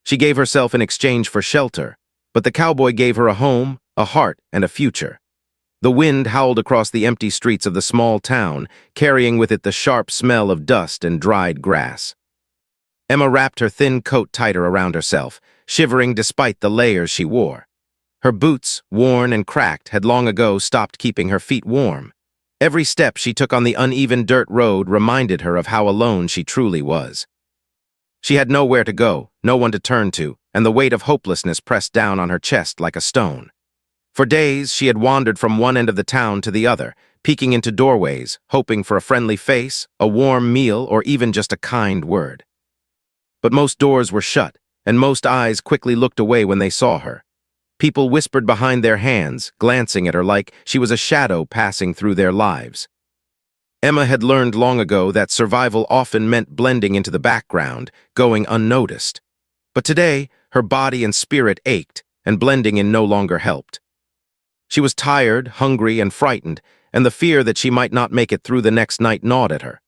She gave herself in exchange for shelter, but the cowboy gave her a home, a heart, and a future. The wind howled across the empty streets of the small town, carrying with it the sharp smell of dust and dried grass. Emma wrapped her thin coat tighter around herself, shivering despite the layers she wore. Her boots, worn and cracked, had long ago stopped keeping her feet warm. Every step she took on the uneven dirt road reminded her of how alone she truly was. She had nowhere to go, no one to turn to, and the weight of hopelessness pressed down on her chest like a stone. For days, she had wandered from one end of the town to the other, peeking into doorways, hoping for a friendly face, a warm meal, or even just a kind word. But most doors were shut, and most eyes quickly looked away when they saw her. People whispered behind their hands, glancing at her like she was a shadow passing through their lives. Emma had learned long ago that survival often meant blending into the background, going unnoticed. But today, her body and spirit ached, and blending in no longer helped. She was tired, hungry, and frightened, and the fear that she might not make it through the next night gnawed at her.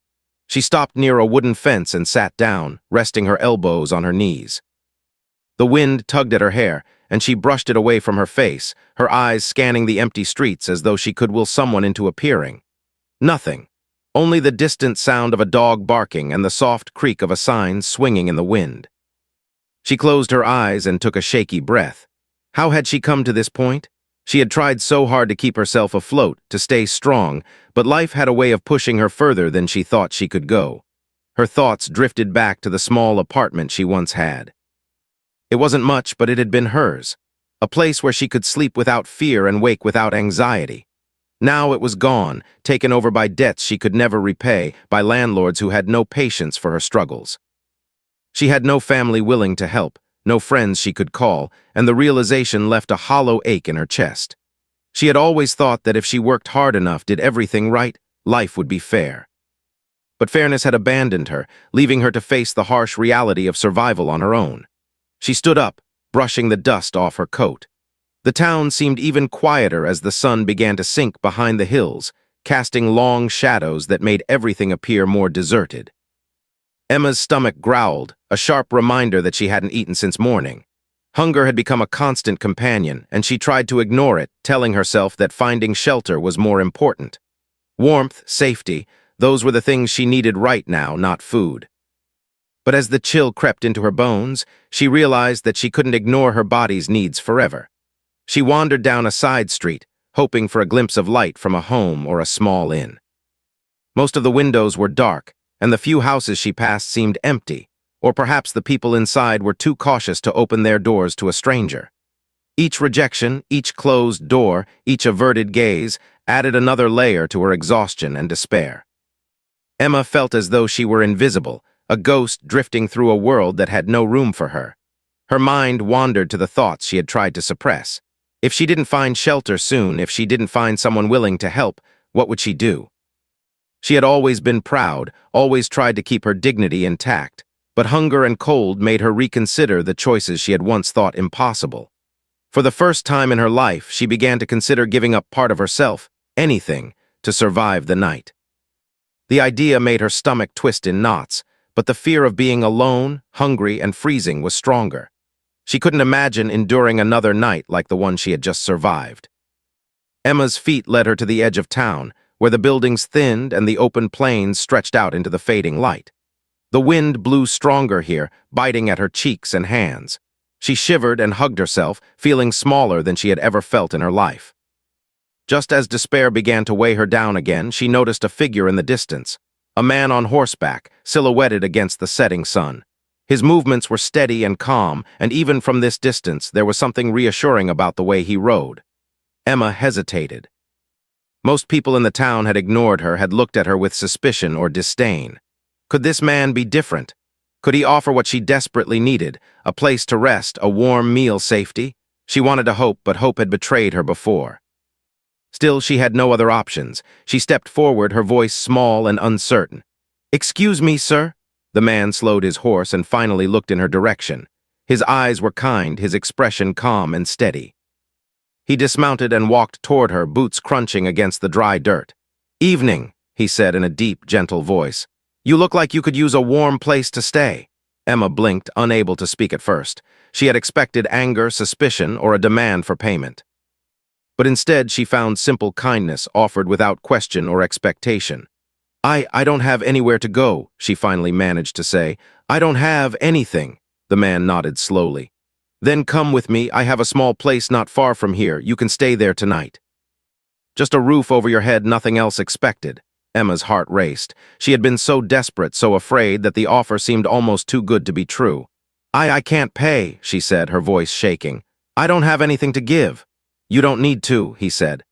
She stopped near a wooden fence and sat down, resting her elbows on her knees. The wind tugged at her hair, and she brushed it away from her face, her eyes scanning the empty streets as though she could will someone into appearing. Nothing. Only the distant sound of a dog barking and the soft creak of a sign swinging in the wind. She closed her eyes and took a shaky breath. How had she come to this point? She had tried so hard to keep herself afloat, to stay strong, but life had a way of pushing her further than she thought she could go. Her thoughts drifted back to the small apartment she once had. It wasn't much, but it had been hers. A place where she could sleep without fear and wake without anxiety. Now it was gone, taken over by debts she could never repay, by landlords who had no patience for her struggles. She had no family willing to help, no friends she could call, and the realization left a hollow ache in her chest. She had always thought that if she worked hard enough, did everything right, life would be fair. But fairness had abandoned her, leaving her to face the harsh reality of survival on her own. She stood up, brushing the dust off her coat. The town seemed even quieter as the sun began to sink behind the hills, casting long shadows that made everything appear more deserted. Emma's stomach growled, a sharp reminder that she hadn't eaten since morning. Hunger had become a constant companion, and she tried to ignore it, telling herself that finding shelter was more important. Warmth, safety, those were the things she needed right now, not food. But as the chill crept into her bones, she realized that she couldn't ignore her body's needs forever. She wandered down a side street, hoping for a glimpse of light from a home or a small inn. Most of the windows were dark, and the few houses she passed seemed empty, or perhaps the people inside were too cautious to open their doors to a stranger. Each rejection, each closed door, each averted gaze added another layer to her exhaustion and despair. Emma felt as though she were invisible, a ghost drifting through a world that had no room for her. Her mind wandered to the thoughts she had tried to suppress. If she didn't find shelter soon, if she didn't find someone willing to help, what would she do? She had always been proud, always tried to keep her dignity intact, but hunger and cold made her reconsider the choices she had once thought impossible. For the first time in her life, she began to consider giving up part of herself, anything, to survive the night. The idea made her stomach twist in knots, but the fear of being alone, hungry, and freezing was stronger. She couldn't imagine enduring another night like the one she had just survived. Emma's feet led her to the edge of town, where the buildings thinned and the open plains stretched out into the fading light. The wind blew stronger here, biting at her cheeks and hands. She shivered and hugged herself, feeling smaller than she had ever felt in her life. Just as despair began to weigh her down again, she noticed a figure in the distance, a man on horseback, silhouetted against the setting sun. His movements were steady and calm, and even from this distance, there was something reassuring about the way he rode. Emma hesitated. Most people in the town had ignored her, had looked at her with suspicion or disdain. Could this man be different? Could he offer what she desperately needed, a place to rest, a warm meal, safety? She wanted to hope, but hope had betrayed her before. Still, she had no other options. She stepped forward, her voice small and uncertain. "Excuse me, sir?" The man slowed his horse and finally looked in her direction. His eyes were kind, his expression calm and steady. He dismounted and walked toward her, boots crunching against the dry dirt. "Evening," he said in a deep, gentle voice. "You look like you could use a warm place to stay." Emma blinked, unable to speak at first. She had expected anger, suspicion, or a demand for payment. But instead, she found simple kindness offered without question or expectation. I don't have anywhere to go," she finally managed to say. "I don't have anything." The man nodded slowly. "Then come with me. I have a small place not far from here. You can stay there tonight." Just a roof over your head, nothing else expected. Emma's heart raced. She had been so desperate, so afraid, that the offer seemed almost too good to be true. I can't pay," she said, her voice shaking. "I don't have anything to give." "You don't need to," he said.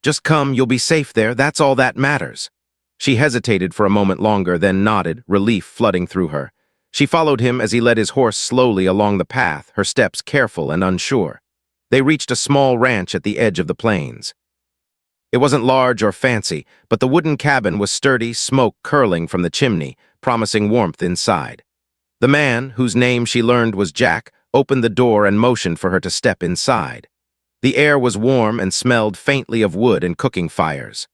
"Just come, you'll be safe there, that's all that matters." She hesitated for a moment longer, then nodded, relief flooding through her. She followed him as he led his horse slowly along the path, her steps careful and unsure. They reached a small ranch at the edge of the plains. It wasn't large or fancy, but the wooden cabin was sturdy, smoke curling from the chimney, promising warmth inside. The man, whose name she learned was Jack, opened the door and motioned for her to step inside. The air was warm and smelled faintly of wood and cooking fires.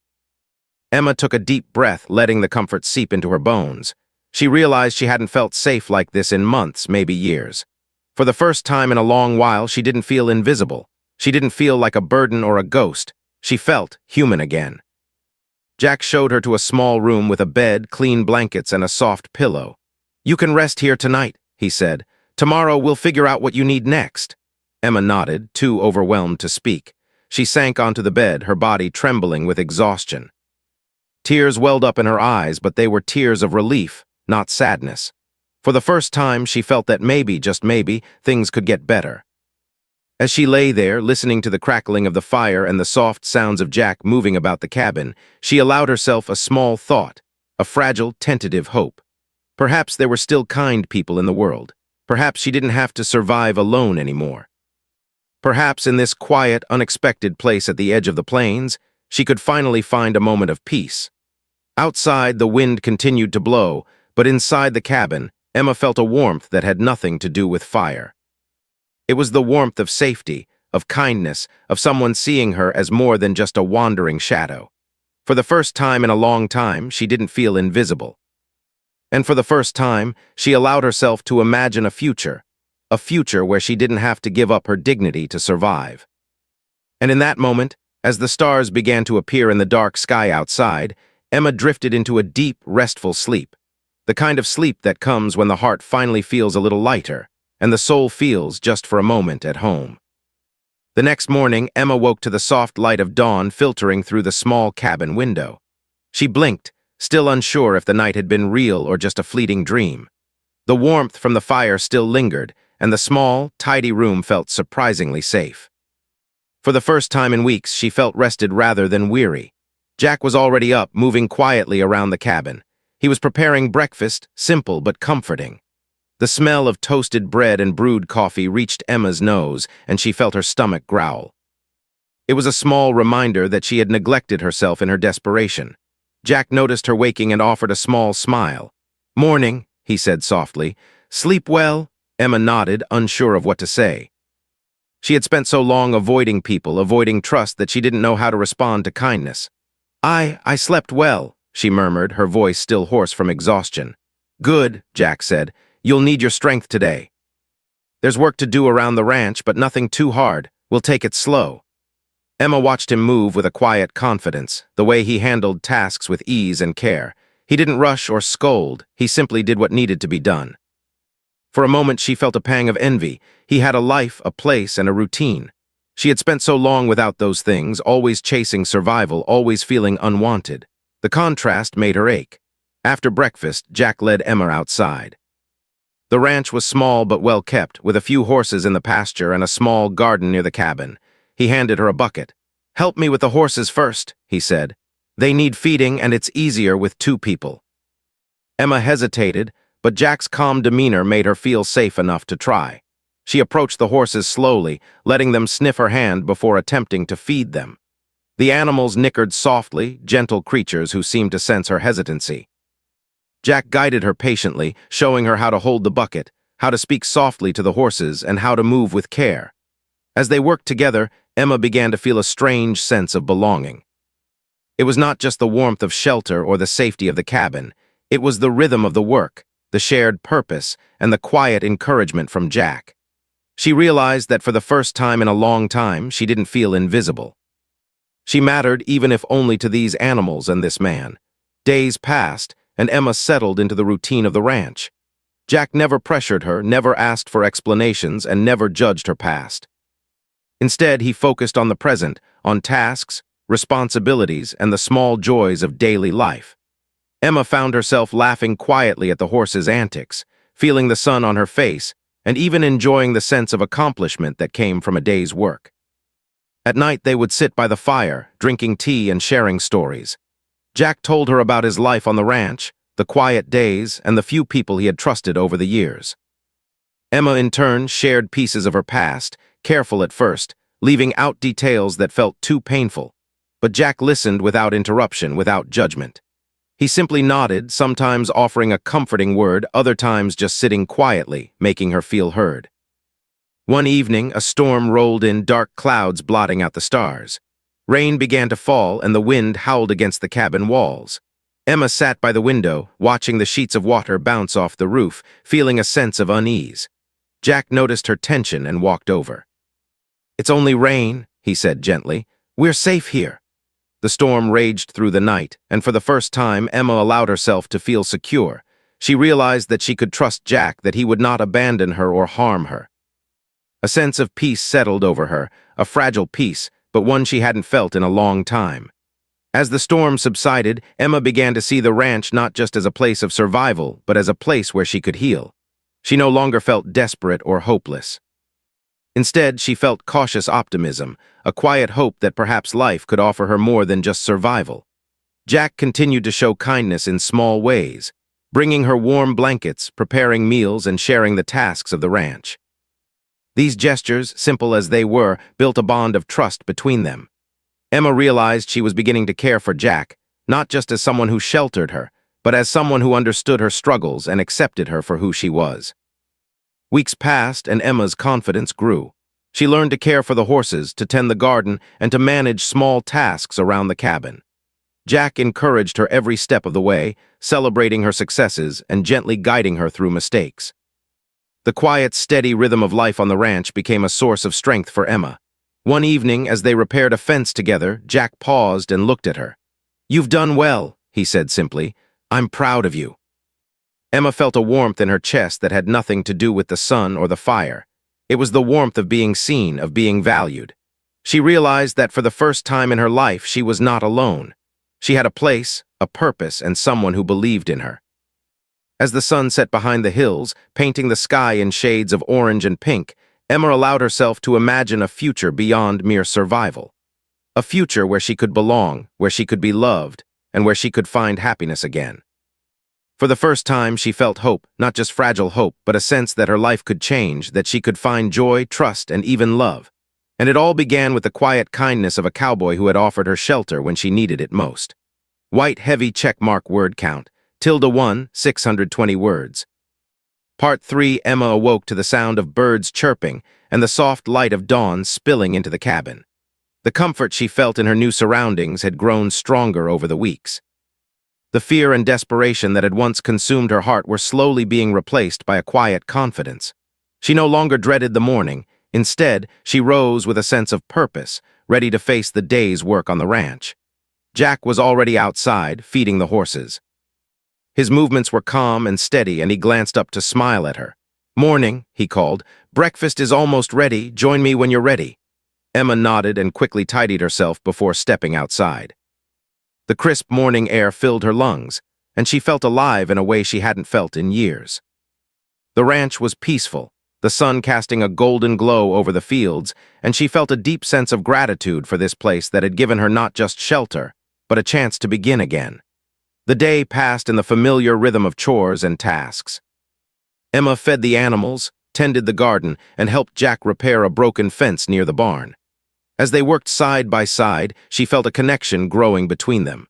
Emma took a deep breath, letting the comfort seep into her bones. She realized she hadn't felt safe like this in months, maybe years. For the first time in a long while, she didn't feel invisible. She didn't feel like a burden or a ghost. She felt human again. Jack showed her to a small room with a bed, clean blankets, and a soft pillow. "You can rest here tonight," he said. "Tomorrow we'll figure out what you need next." Emma nodded, too overwhelmed to speak. She sank onto the bed, her body trembling with exhaustion. Tears welled up in her eyes, but they were tears of relief, not sadness. For the first time, she felt that maybe, just maybe, things could get better. As she lay there, listening to the crackling of the fire and the soft sounds of Jack moving about the cabin, she allowed herself a small thought, a fragile, tentative hope. Perhaps there were still kind people in the world. Perhaps she didn't have to survive alone anymore. Perhaps in this quiet, unexpected place at the edge of the plains, she could finally find a moment of peace. Outside, the wind continued to blow, but inside the cabin, Emma felt a warmth that had nothing to do with fire. It was the warmth of safety, of kindness, of someone seeing her as more than just a wandering shadow. For the first time in a long time, she didn't feel invisible. And for the first time, she allowed herself to imagine a future where she didn't have to give up her dignity to survive. And in that moment, as the stars began to appear in the dark sky outside, Emma drifted into a deep, restful sleep, the kind of sleep that comes when the heart finally feels a little lighter, and the soul feels, just for a moment, at home. The next morning, Emma woke to the soft light of dawn filtering through the small cabin window. She blinked, still unsure if the night had been real or just a fleeting dream. The warmth from the fire still lingered, and the small, tidy room felt surprisingly safe. For the first time in weeks, she felt rested rather than weary. Jack was already up, moving quietly around the cabin. He was preparing breakfast, simple but comforting. The smell of toasted bread and brewed coffee reached Emma's nose, and she felt her stomach growl. It was a small reminder that she had neglected herself in her desperation. Jack noticed her waking and offered a small smile. "Morning," he said softly. "Sleep well?" Emma nodded, unsure of what to say. She had spent so long avoiding people, avoiding trust, that she didn't know how to respond to kindness. I slept well," she murmured, her voice still hoarse from exhaustion. "Good," Jack said. "You'll need your strength today. There's work to do around the ranch, but nothing too hard. We'll take it slow." Emma watched him move with a quiet confidence, the way he handled tasks with ease and care. He didn't rush or scold, he simply did what needed to be done. For a moment she felt a pang of envy. He had a life, a place, and a routine. She had spent so long without those things, always chasing survival, always feeling unwanted. The contrast made her ache. After breakfast, Jack led Emma outside. The ranch was small but well kept, with a few horses in the pasture and a small garden near the cabin. He handed her a bucket. "Help me with the horses first," he said. "They need feeding, and it's easier with two people." Emma hesitated, but Jack's calm demeanor made her feel safe enough to try. She approached the horses slowly, letting them sniff her hand before attempting to feed them. The animals nickered softly, gentle creatures who seemed to sense her hesitancy. Jack guided her patiently, showing her how to hold the bucket, how to speak softly to the horses, and how to move with care. As they worked together, Emma began to feel a strange sense of belonging. It was not just the warmth of shelter or the safety of the cabin. It was the rhythm of the work, the shared purpose, and the quiet encouragement from Jack. She realized that for the first time in a long time, she didn't feel invisible. She mattered even if only to these animals and this man. Days passed, and Emma settled into the routine of the ranch. Jack never pressured her, never asked for explanations, and never judged her past. Instead, he focused on the present, on tasks, responsibilities, and the small joys of daily life. Emma found herself laughing quietly at the horse's antics, feeling the sun on her face, and even enjoying the sense of accomplishment that came from a day's work. At night, they would sit by the fire, drinking tea and sharing stories. Jack told her about his life on the ranch, the quiet days, and the few people he had trusted over the years. Emma, in turn, shared pieces of her past, careful at first, leaving out details that felt too painful. But Jack listened without interruption, without judgment. He simply nodded, sometimes offering a comforting word, other times just sitting quietly, making her feel heard. One evening, a storm rolled in, dark clouds blotting out the stars. Rain began to fall, and the wind howled against the cabin walls. Emma sat by the window, watching the sheets of water bounce off the roof, feeling a sense of unease. Jack noticed her tension and walked over. "It's only rain," he said gently. "We're safe here." The storm raged through the night, and for the first time, Emma allowed herself to feel secure. She realized that she could trust Jack, that he would not abandon her or harm her. A sense of peace settled over her, a fragile peace, but one she hadn't felt in a long time. As the storm subsided, Emma began to see the ranch not just as a place of survival, but as a place where she could heal. She no longer felt desperate or hopeless. Instead, she felt cautious optimism, a quiet hope that perhaps life could offer her more than just survival. Jack continued to show kindness in small ways, bringing her warm blankets, preparing meals, and sharing the tasks of the ranch. These gestures, simple as they were, built a bond of trust between them. Emma realized she was beginning to care for Jack, not just as someone who sheltered her, but as someone who understood her struggles and accepted her for who she was. Weeks passed, and Emma's confidence grew. She learned to care for the horses, to tend the garden, and to manage small tasks around the cabin. Jack encouraged her every step of the way, celebrating her successes and gently guiding her through mistakes. The quiet, steady rhythm of life on the ranch became a source of strength for Emma. One evening, as they repaired a fence together, Jack paused and looked at her. "You've done well," he said simply. "I'm proud of you." Emma felt a warmth in her chest that had nothing to do with the sun or the fire. It was the warmth of being seen, of being valued. She realized that for the first time in her life, she was not alone. She had a place, a purpose, and someone who believed in her. As the sun set behind the hills, painting the sky in shades of orange and pink, Emma allowed herself to imagine a future beyond mere survival. A future where she could belong, where she could be loved, and where she could find happiness again. For the first time, she felt hope, not just fragile hope, but a sense that her life could change, that she could find joy, trust, and even love. And it all began with the quiet kindness of a cowboy who had offered her shelter when she needed it most. White, heavy checkmark word count, ~1, 620 words. Part 3, Emma awoke to the sound of birds chirping and the soft light of dawn spilling into the cabin. The comfort she felt in her new surroundings had grown stronger over the weeks. The fear and desperation that had once consumed her heart were slowly being replaced by a quiet confidence. She no longer dreaded the morning. Instead, she rose with a sense of purpose, ready to face the day's work on the ranch. Jack was already outside, feeding the horses. His movements were calm and steady, and he glanced up to smile at her. "Morning," he called. "Breakfast is almost ready. Join me when you're ready." Emma nodded and quickly tidied herself before stepping outside. The crisp morning air filled her lungs, and she felt alive in a way she hadn't felt in years. The ranch was peaceful, the sun casting a golden glow over the fields, and she felt a deep sense of gratitude for this place that had given her not just shelter, but a chance to begin again. The day passed in the familiar rhythm of chores and tasks. Emma fed the animals, tended the garden, and helped Jack repair a broken fence near the barn. As they worked side by side, she felt a connection growing between them.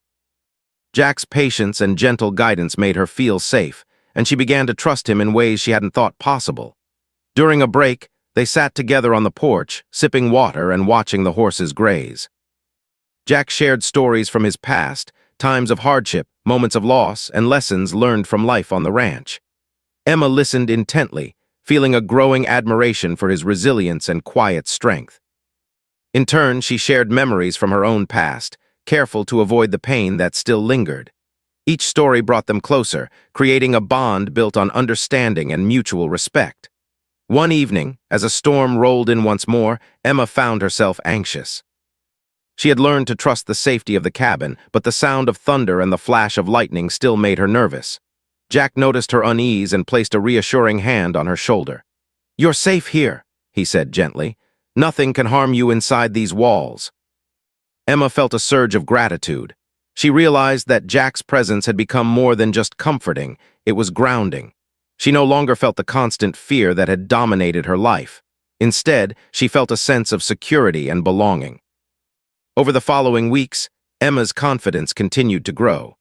Jack's patience and gentle guidance made her feel safe, and she began to trust him in ways she hadn't thought possible. During a break, they sat together on the porch, sipping water and watching the horses graze. Jack shared stories from his past, times of hardship, moments of loss, and lessons learned from life on the ranch. Emma listened intently, feeling a growing admiration for his resilience and quiet strength. In turn, she shared memories from her own past, careful to avoid the pain that still lingered. Each story brought them closer, creating a bond built on understanding and mutual respect. One evening, as a storm rolled in once more, Emma found herself anxious. She had learned to trust the safety of the cabin, but the sound of thunder and the flash of lightning still made her nervous. Jack noticed her unease and placed a reassuring hand on her shoulder. "You're safe here," he said gently. "Nothing can harm you inside these walls." Emma felt a surge of gratitude. She realized that Jack's presence had become more than just comforting, it was grounding. She no longer felt the constant fear that had dominated her life. Instead, she felt a sense of security and belonging. Over the following weeks, Emma's confidence continued to grow.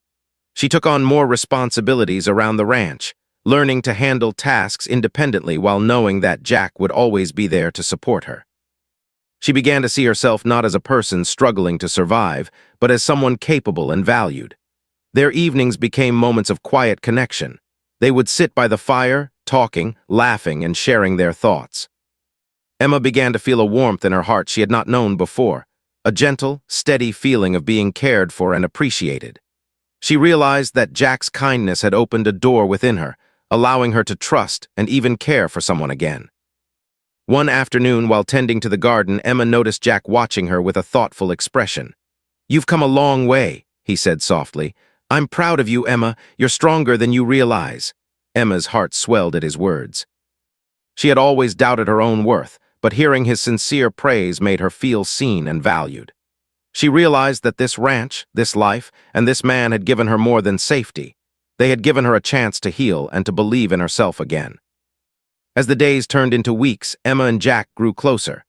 She took on more responsibilities around the ranch, learning to handle tasks independently while knowing that Jack would always be there to support her. She began to see herself not as a person struggling to survive, but as someone capable and valued. Their evenings became moments of quiet connection. They would sit by the fire, talking, laughing, and sharing their thoughts. Emma began to feel a warmth in her heart she had not known before, a gentle, steady feeling of being cared for and appreciated. She realized that Jack's kindness had opened a door within her, allowing her to trust and even care for someone again. One afternoon, while tending to the garden, Emma noticed Jack watching her with a thoughtful expression. "You've come a long way," he said softly. "I'm proud of you, Emma. You're stronger than you realize." Emma's heart swelled at his words. She had always doubted her own worth, but hearing his sincere praise made her feel seen and valued. She realized that this ranch, this life, and this man had given her more than safety. They had given her a chance to heal and to believe in herself again. As the days turned into weeks, Emma and Jack grew closer.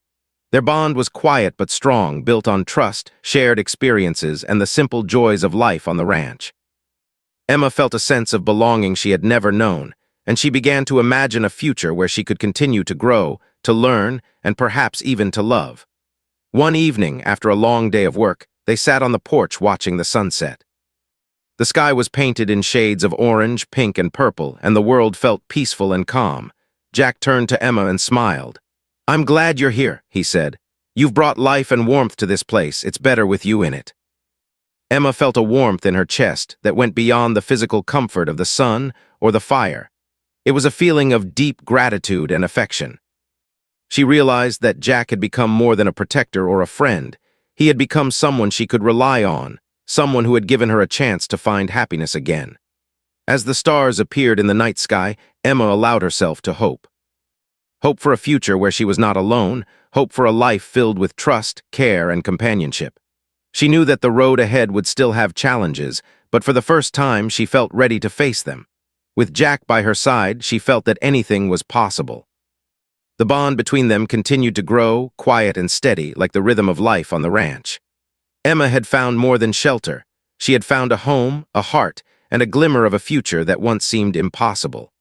Their bond was quiet but strong, built on trust, shared experiences, and the simple joys of life on the ranch. Emma felt a sense of belonging she had never known, and she began to imagine a future where she could continue to grow, to learn, and perhaps even to love. One evening, after a long day of work, they sat on the porch watching the sunset. The sky was painted in shades of orange, pink, and purple, and the world felt peaceful and calm. Jack turned to Emma and smiled. "I'm glad you're here," he said. "You've brought life and warmth to this place. It's better with you in it." Emma felt a warmth in her chest that went beyond the physical comfort of the sun or the fire. It was a feeling of deep gratitude and affection. She realized that Jack had become more than a protector or a friend. He had become someone she could rely on, someone who had given her a chance to find happiness again. As the stars appeared in the night sky, Emma allowed herself to hope. Hope for a future where she was not alone, hope for a life filled with trust, care, and companionship. She knew that the road ahead would still have challenges, but for the first time she felt ready to face them. With Jack by her side, she felt that anything was possible. The bond between them continued to grow, quiet and steady, like the rhythm of life on the ranch. Emma had found more than shelter. She had found a home, a heart, and a glimmer of a future that once seemed impossible.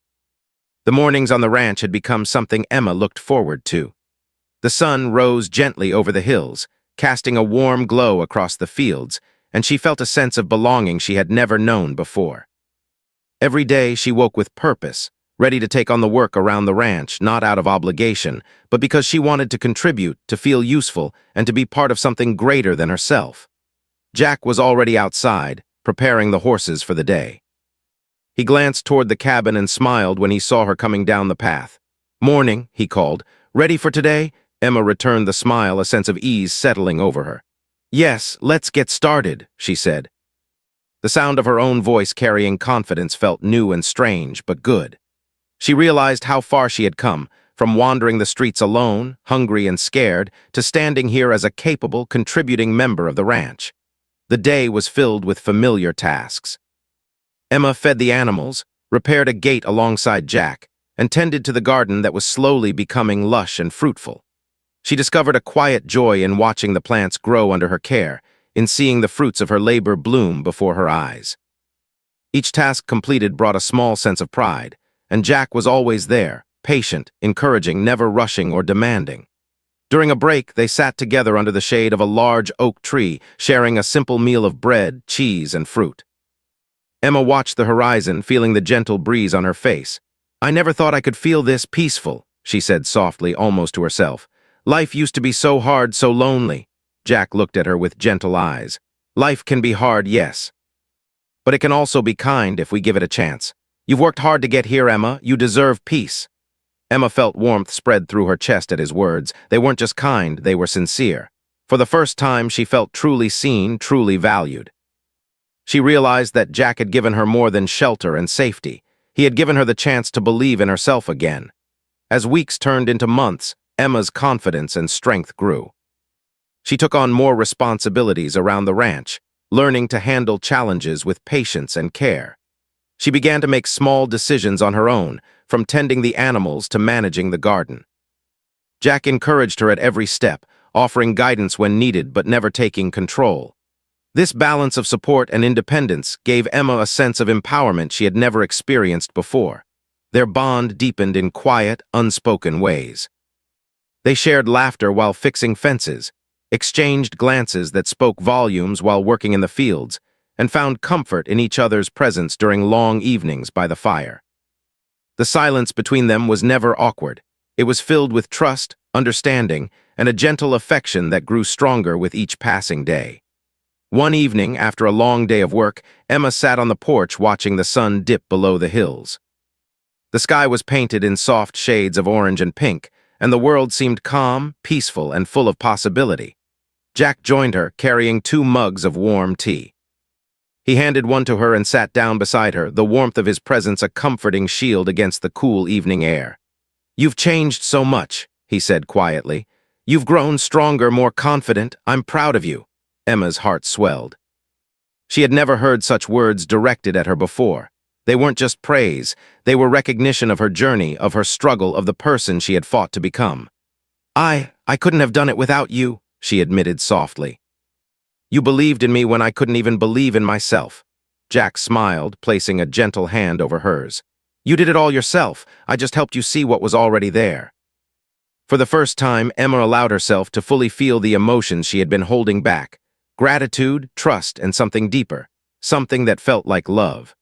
The mornings on the ranch had become something Emma looked forward to. The sun rose gently over the hills, casting a warm glow across the fields, and she felt a sense of belonging she had never known before. Every day she woke with purpose, ready to take on the work around the ranch, not out of obligation, but because she wanted to contribute, to feel useful, and to be part of something greater than herself. Jack was already outside, preparing the horses for the day. He glanced toward the cabin and smiled when he saw her coming down the path. "Morning," he called. "Ready for today?" Emma returned the smile, a sense of ease settling over her. "Yes, let's get started," she said. The sound of her own voice carrying confidence felt new and strange, but good. She realized how far she had come, from wandering the streets alone, hungry and scared, to standing here as a capable, contributing member of the ranch. The day was filled with familiar tasks. Emma fed the animals, repaired a gate alongside Jack, and tended to the garden that was slowly becoming lush and fruitful. She discovered a quiet joy in watching the plants grow under her care, in seeing the fruits of her labor bloom before her eyes. Each task completed brought a small sense of pride, and Jack was always there, patient, encouraging, never rushing or demanding. During a break, they sat together under the shade of a large oak tree, sharing a simple meal of bread, cheese, and fruit. Emma watched the horizon, feeling the gentle breeze on her face. "I never thought I could feel this peaceful," she said softly, almost to herself. "Life used to be so hard, so lonely." Jack looked at her with gentle eyes. "Life can be hard, yes. But it can also be kind if we give it a chance. You've worked hard to get here, Emma. You deserve peace." Emma felt warmth spread through her chest at his words. They weren't just kind, they were sincere. For the first time, she felt truly seen, truly valued. She realized that Jack had given her more than shelter and safety. He had given her the chance to believe in herself again. As weeks turned into months, Emma's confidence and strength grew. She took on more responsibilities around the ranch, learning to handle challenges with patience and care. She began to make small decisions on her own, from tending the animals to managing the garden. Jack encouraged her at every step, offering guidance when needed but never taking control. This balance of support and independence gave Emma a sense of empowerment she had never experienced before. Their bond deepened in quiet, unspoken ways. They shared laughter while fixing fences, exchanged glances that spoke volumes while working in the fields, and found comfort in each other's presence during long evenings by the fire. The silence between them was never awkward. It was filled with trust, understanding, and a gentle affection that grew stronger with each passing day. One evening, after a long day of work, Emma sat on the porch watching the sun dip below the hills. The sky was painted in soft shades of orange and pink, and the world seemed calm, peaceful, and full of possibility. Jack joined her, carrying 2 mugs of warm tea. He handed one to her and sat down beside her, the warmth of his presence a comforting shield against the cool evening air. "You've changed so much," he said quietly. "You've grown stronger, more confident. I'm proud of you." Emma's heart swelled. She had never heard such words directed at her before. They weren't just praise, they were recognition of her journey, of her struggle, of the person she had fought to become. I couldn't have done it without you," she admitted softly. "You believed in me when I couldn't even believe in myself." Jack smiled, placing a gentle hand over hers. "You did it all yourself. I just helped you see what was already there." For the first time, Emma allowed herself to fully feel the emotions she had been holding back. Gratitude, trust, and something deeper. Something that felt like love.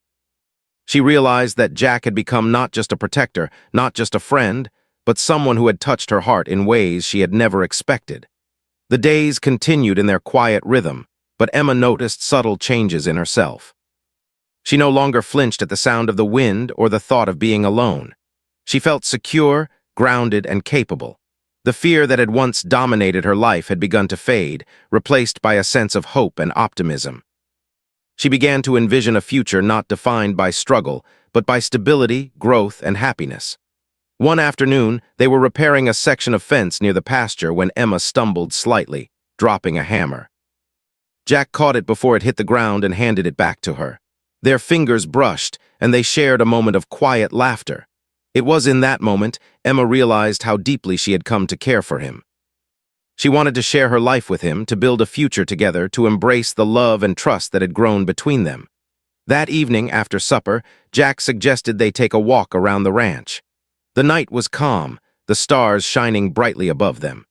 She realized that Jack had become not just a protector, not just a friend, but someone who had touched her heart in ways she had never expected. The days continued in their quiet rhythm, but Emma noticed subtle changes in herself. She no longer flinched at the sound of the wind or the thought of being alone. She felt secure, grounded, and capable. The fear that had once dominated her life had begun to fade, replaced by a sense of hope and optimism. She began to envision a future not defined by struggle, but by stability, growth, and happiness. One afternoon, they were repairing a section of fence near the pasture when Emma stumbled slightly, dropping a hammer. Jack caught it before it hit the ground and handed it back to her. Their fingers brushed, and they shared a moment of quiet laughter. It was in that moment Emma realized how deeply she had come to care for him. She wanted to share her life with him, to build a future together, to embrace the love and trust that had grown between them. That evening, after supper, Jack suggested they take a walk around the ranch. The night was calm, the stars shining brightly above them.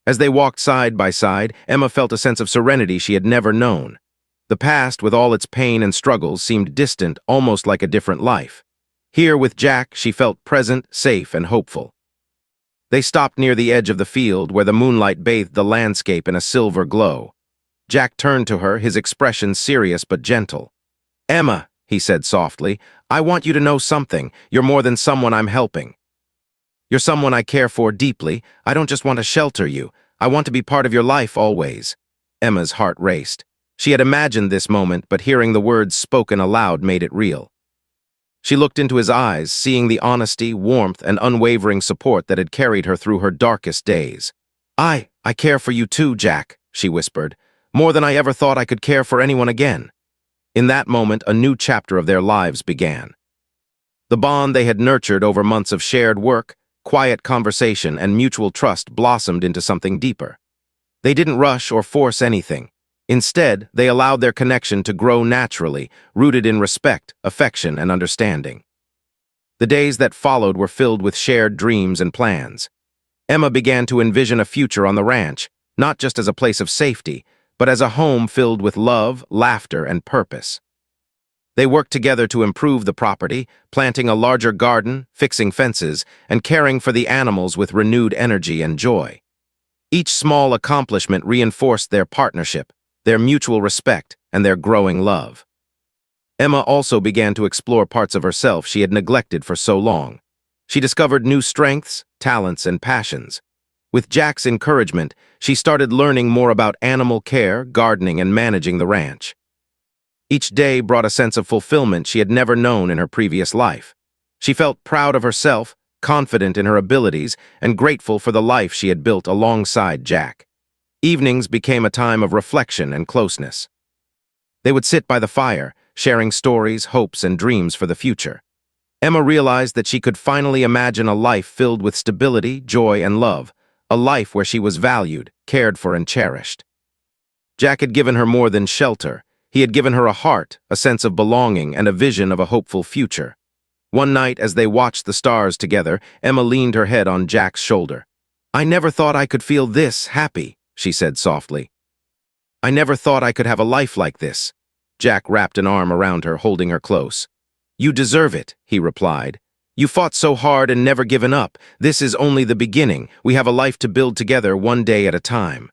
As they walked side by side, Emma felt a sense of serenity she had never known. The past, with all its pain and struggles, seemed distant, almost like a different life. Here, with Jack, she felt present, safe, and hopeful. They stopped near the edge of the field, where the moonlight bathed the landscape in a silver glow. Jack turned to her, his expression serious but gentle. "Emma," he said softly, "I want you to know something. You're more than someone I'm helping. You're someone I care for deeply. I don't just want to shelter you. I want to be part of your life always." Emma's heart raced. She had imagined this moment, but hearing the words spoken aloud made it real. She looked into his eyes, seeing the honesty, warmth, and unwavering support that had carried her through her darkest days. I care for you too, Jack," she whispered, "more than I ever thought I could care for anyone again." In that moment, a new chapter of their lives began. The bond they had nurtured over months of shared work, quiet conversation, and mutual trust blossomed into something deeper. They didn't rush or force anything. Instead, they allowed their connection to grow naturally, rooted in respect, affection, and understanding. The days that followed were filled with shared dreams and plans. Emma began to envision a future on the ranch, not just as a place of safety, but as a home filled with love, laughter, and purpose. They worked together to improve the property, planting a larger garden, fixing fences, and caring for the animals with renewed energy and joy. Each small accomplishment reinforced their partnership, their mutual respect, and their growing love. Emma also began to explore parts of herself she had neglected for so long. She discovered new strengths, talents, and passions. With Jack's encouragement, she started learning more about animal care, gardening, and managing the ranch. Each day brought a sense of fulfillment she had never known in her previous life. She felt proud of herself, confident in her abilities, and grateful for the life she had built alongside Jack. Evenings became a time of reflection and closeness. They would sit by the fire, sharing stories, hopes, and dreams for the future. Emma realized that she could finally imagine a life filled with stability, joy, and love, a life where she was valued, cared for, and cherished. Jack had given her more than shelter. He had given her a heart, a sense of belonging, and a vision of a hopeful future. One night, as they watched the stars together, Emma leaned her head on Jack's shoulder. "I never thought I could feel this happy," she said softly. "I never thought I could have a life like this." Jack wrapped an arm around her, holding her close. "You deserve it," he replied. "You fought so hard and never given up. This is only the beginning. We have a life to build together, one day at a time."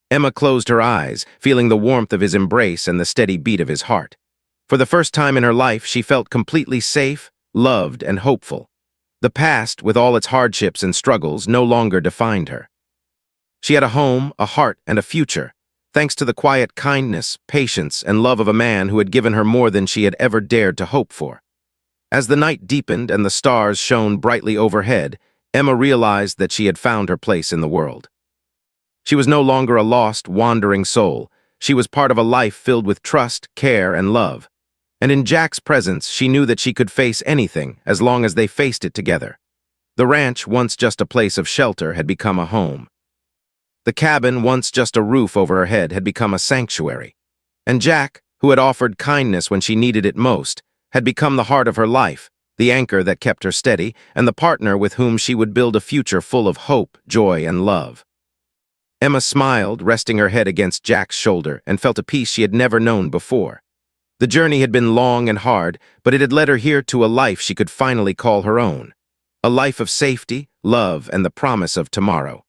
Emma closed her eyes, feeling the warmth of his embrace and the steady beat of his heart. For the first time in her life, she felt completely safe, loved, and hopeful. The past, with all its hardships and struggles, no longer defined her. She had a home, a heart, and a future, thanks to the quiet kindness, patience, and love of a man who had given her more than she had ever dared to hope for. As the night deepened and the stars shone brightly overhead, Emma realized that she had found her place in the world. She was no longer a lost, wandering soul. She was part of a life filled with trust, care, and love. And in Jack's presence, she knew that she could face anything as long as they faced it together. The ranch, once just a place of shelter, had become a home. The cabin, once just a roof over her head, had become a sanctuary. And Jack, who had offered kindness when she needed it most, had become the heart of her life, the anchor that kept her steady, and the partner with whom she would build a future full of hope, joy, and love. Emma smiled, resting her head against Jack's shoulder, and felt a peace she had never known before. The journey had been long and hard, but it had led her here to a life she could finally call her own. A life of safety, love, and the promise of tomorrow.